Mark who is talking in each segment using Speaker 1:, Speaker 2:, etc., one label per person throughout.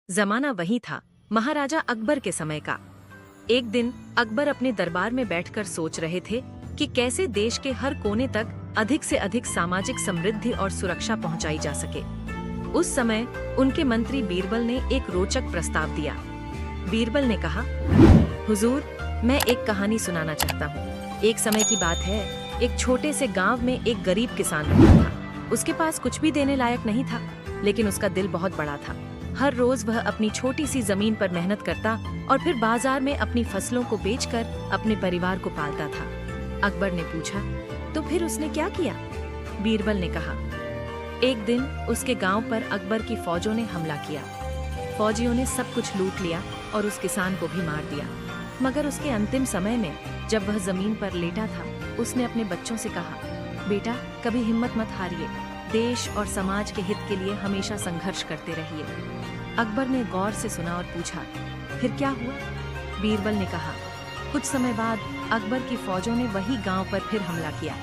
Speaker 1: जमाना वही था, महाराजा अकबर के समय का। एक दिन अकबर अपने दरबार में बैठकर सोच रहे थे कि कैसे देश के हर कोने तक अधिक से अधिक सामाजिक समृद्धि और सुरक्षा पहुंचाई जा सके। उस समय उनके मंत्री बीरबल ने एक रोचक प्रस्ताव दिया। बीरबल ने कहा, हुजूर, मैं एक कहानी सुनाना चाहता हूँ। एक समय की बात है, एक छोटे से गांव में एक गरीब किसान रहता था। उसके पास कुछ भी देने लायक नहीं था, लेकिन उसका दिल बहुत बड़ा था। हर रोज वह अपनी छोटी सी जमीन पर मेहनत करता और फिर बाजार में अपनी फसलों को बेचकर अपने परिवार को पालता था। अकबर ने पूछा, तो फिर उसने क्या किया? बीरबल ने कहा, एक दिन उसके गांव पर अकबर की फौजों ने हमला किया। फौजियों ने सब कुछ लूट लिया और उस किसान को भी मार दिया। मगर उसके अंतिम समय में जब वह जमीन पर लेटा था, उसने अपने बच्चों से कहा, बेटा, कभी हिम्मत मत हारिए, देश और समाज के हित के लिए हमेशा संघर्ष करते रहिए। अकबर ने गौर से सुना और पूछा, फिर क्या हुआ? बीरबल ने कहा, कुछ समय बाद अकबर की फौजों ने वही गांव पर फिर हमला किया,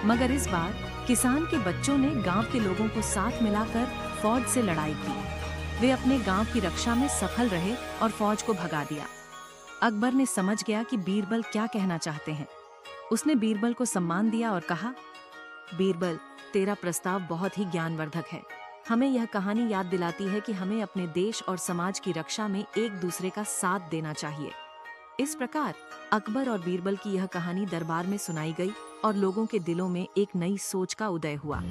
Speaker 1: मगर इस बार किसान के बच्चों ने गांव के लोगों को साथ मिलाकर फौज से लड़ाई की। वे अपने गांव की रक्षा में सफल रहे और फौज को भगा दिया। अकबर ने समझ गया कि बीरबल क्या कहना चाहते हैं। उसने बीरबल को सम्मान दिया और कहा, बीरबल, तेरा प्रस्ताव बहुत ही ज्ञानवर्धक है। हमें यह कहानी याद दिलाती है कि हमें अपने देश और समाज की रक्षा में एक दूसरे का साथ देना चाहिए। इस प्रकार अकबर और बीरबल की यह कहानी दरबार में सुनाई गई और लोगों के दिलों में एक नई सोच का उदय हुआ।